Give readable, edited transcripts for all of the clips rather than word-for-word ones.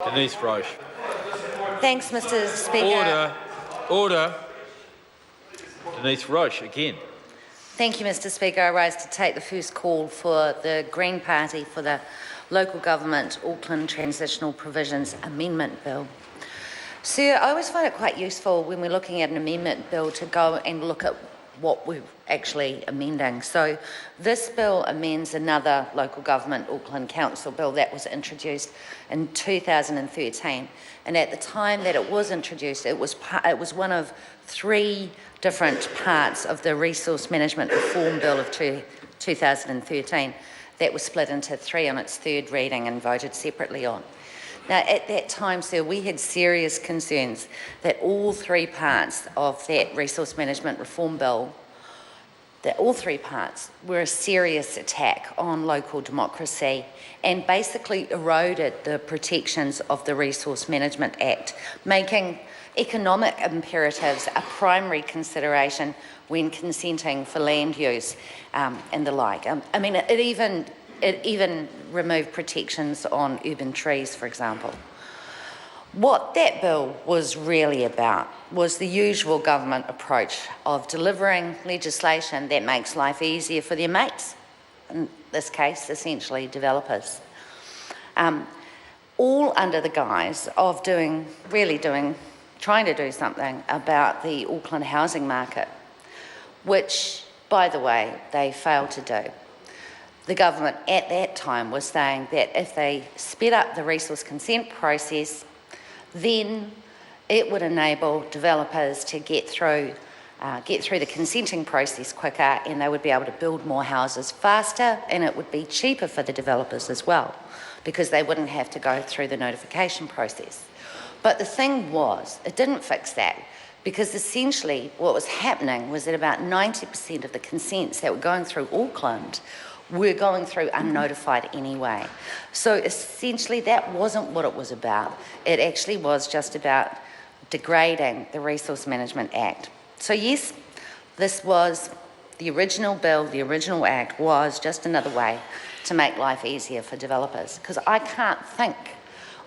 Denise Roche. Thanks, Mr. Speaker. Order. Order. Denise Roche, again. Thank you, Mr. Speaker. I rise to take the first call for the Green Party for the Local Government Auckland Transitional Provisions Amendment Bill. Sir, I always find it quite useful when we're looking at an amendment bill to go and look at what we're actually amending. So this bill amends another local government Auckland Council bill that was introduced in 2013. And at the time that it was introduced, it was one of three different parts of the Resource Management Reform Bill of 2013 that was split into three on its third reading and voted separately on. Now, at that time, sir, we had serious concerns that all three parts of that Resource Management Reform Bill, that all three parts were a serious attack on local democracy and basically eroded the protections of the Resource Management Act, making economic imperatives a primary consideration when consenting for land use and the like. I mean, it even removed protections on urban trees, for example. What that bill was really about was the usual government approach of delivering legislation that makes life easier for their mates, in this case, essentially developers, all under the guise of trying to do something about the Auckland housing market, which, by the way, they failed to do. The government at that time was saying that if they sped up the resource consent process, then it would enable developers to get through the consenting process quicker, and they would be able to build more houses faster, and it would be cheaper for the developers as well, because they wouldn't have to go through the notification process. But the thing was, it didn't fix that, because essentially what was happening was that about 90% of the consents that were going through Auckland were going through unnotified anyway. So essentially that wasn't what it was about. It actually was just about degrading the Resource Management Act. So yes, this was the original bill, the original act was just another way to make life easier for developers, because I can't think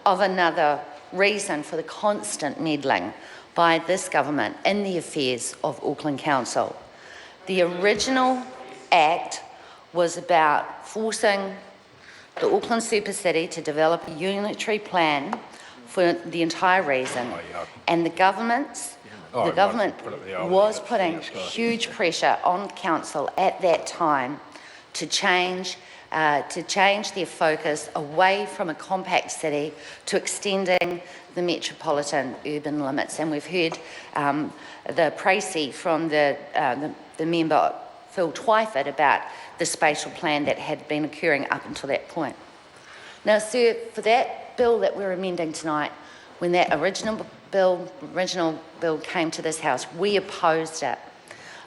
of another reason for the constant meddling by this government in the affairs of Auckland Council. The original act was about forcing the Auckland Super City to develop a unitary plan for the entire region, and the government was putting huge pressure on council at that time to change their focus away from a compact city to extending the metropolitan urban limits. And we've heard the précis from the member Phil Twyford about the spatial plan that had been occurring up until that point. Now, sir, for that bill that we're amending tonight, when that original bill came to this House, we opposed it,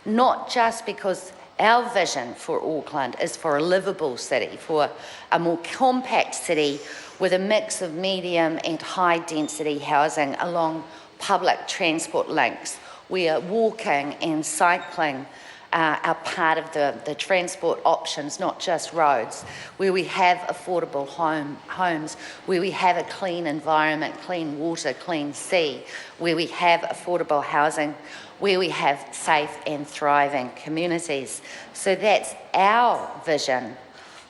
not just because our vision for Auckland is for a livable city, for a more compact city with a mix of medium and high density housing along public transport links, where walking and cycling are part of the transport options, not just roads, where we have affordable homes, where we have a clean environment, clean water, clean sea, where we have affordable housing, where we have safe and thriving communities. So that's our vision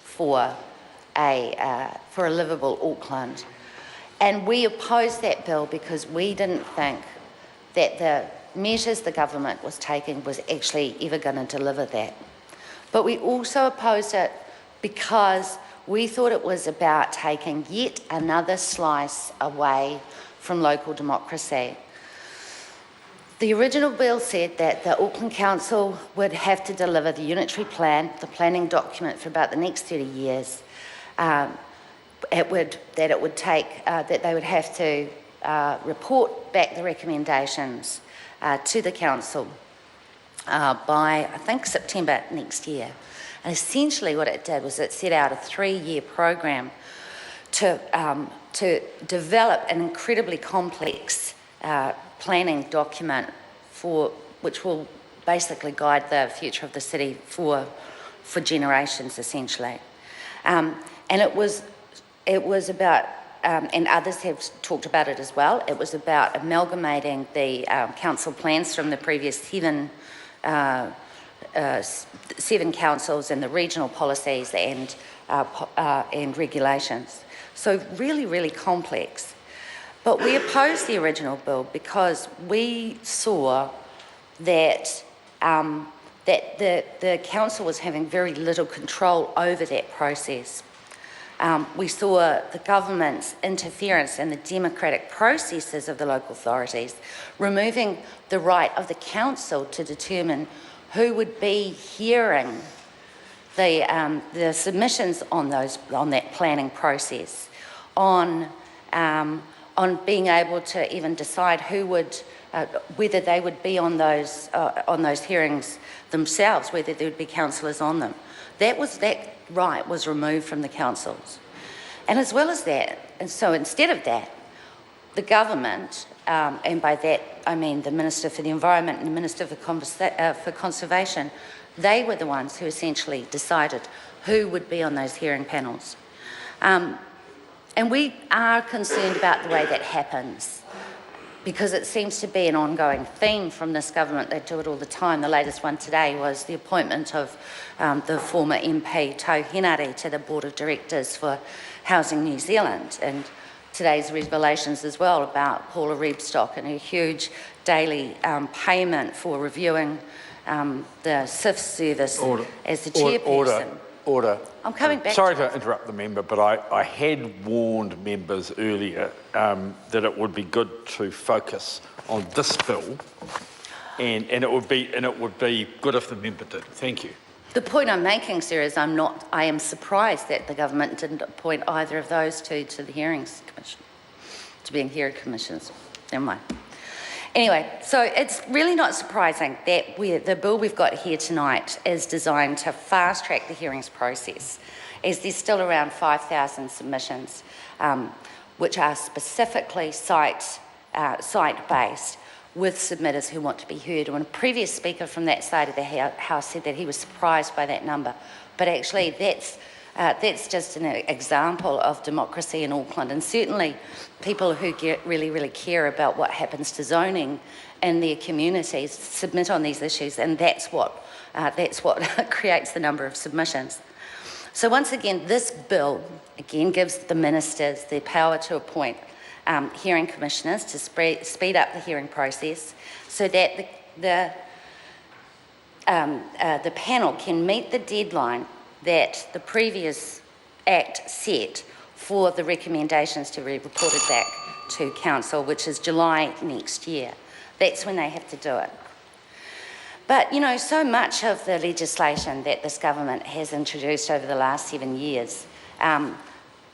for a livable Auckland. And we opposed that bill because we didn't think that the measures the government was taking was actually ever going to deliver that. But we also opposed it because we thought it was about taking yet another slice away from local democracy. The original bill said that the Auckland Council would have to deliver the unitary plan, the planning document, for about the next 30 years. That they would have to report back the recommendations to the council by, I think, September next year. And essentially what it did was it set out a 3-year program to develop an incredibly complex planning document which will basically guide the future of the city for generations, essentially. And it was about and others have talked about it as well, it was about amalgamating the council plans from the previous seven councils and the regional policies and regulations. So really, really complex. But we opposed the original bill because we saw that the council was having very little control over that process. We saw the government's interference in the democratic processes of the local authorities, removing the right of the council to determine who would be hearing the submissions on that planning process, on being able to even decide who would, whether they would be on those hearings themselves, whether there would be councillors on them. That right was removed from the councils. And as well as that, and so instead of that, the government, and by that I mean the Minister for the Environment and the Minister for Conservation, they were the ones who essentially decided who would be on those hearing panels. And we are concerned about the way that happens, because it seems to be an ongoing theme from this government. They do it all the time. The latest one today was the appointment of the former MP Tau Henare to the Board of Directors for Housing New Zealand, and today's revelations as well about Paula Rebstock and her huge daily payment for reviewing the SIF service as the chairperson. Order. I'm coming back. Sorry to interrupt the member, but I had warned members earlier that it would be good to focus on this bill, and it would be good if the member did. Thank you. The point I'm making, sir, is I am surprised that the government didn't appoint either of those two to the hearings commission, to being hearing commissioners. Never mind. Anyway, so it's really not surprising that the bill we've got here tonight is designed to fast-track the hearings process, as there's still around 5,000 submissions, which are specifically site-based, with submitters who want to be heard. And a previous speaker from that side of the House said that he was surprised by that number. But actually, that's just an example of democracy in Auckland, and certainly people who really, really care about what happens to zoning in their communities submit on these issues, and that's what creates the number of submissions. So once again, this bill again gives the ministers the power to appoint hearing commissioners to speed up the hearing process, so that the panel can meet the deadline that the previous Act set for the recommendations to be reported back to Council, which is July next year. That's when they have to do it. But, you know, so much of the legislation that this government has introduced over the last 7 years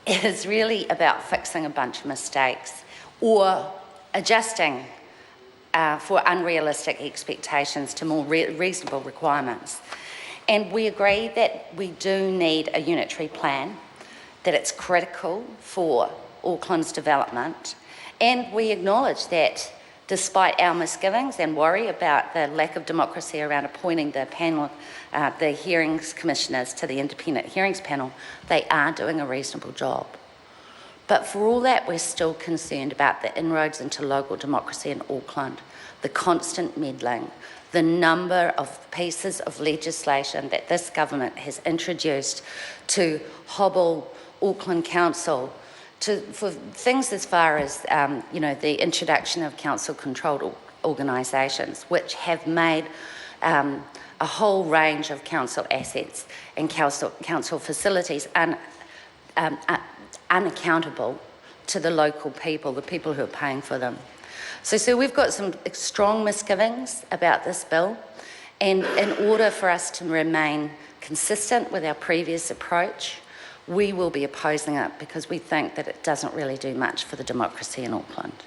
is really about fixing a bunch of mistakes or adjusting for unrealistic expectations to more reasonable requirements. And we agree that we do need a unitary plan, that it's critical for Auckland's development, and we acknowledge that despite our misgivings and worry about the lack of democracy around appointing the panel, the hearings commissioners to the independent hearings panel, they are doing a reasonable job. But for all that, we're still concerned about the inroads into local democracy in Auckland, the constant meddling, the number of pieces of legislation that this government has introduced to hobble Auckland Council for things as far as, the introduction of council-controlled organisations, which have made a whole range of council assets and council facilities unaccountable to the local people, the people who are paying for them. So we've got some strong misgivings about this bill, and in order for us to remain consistent with our previous approach, we will be opposing it because we think that it doesn't really do much for the democracy in Auckland.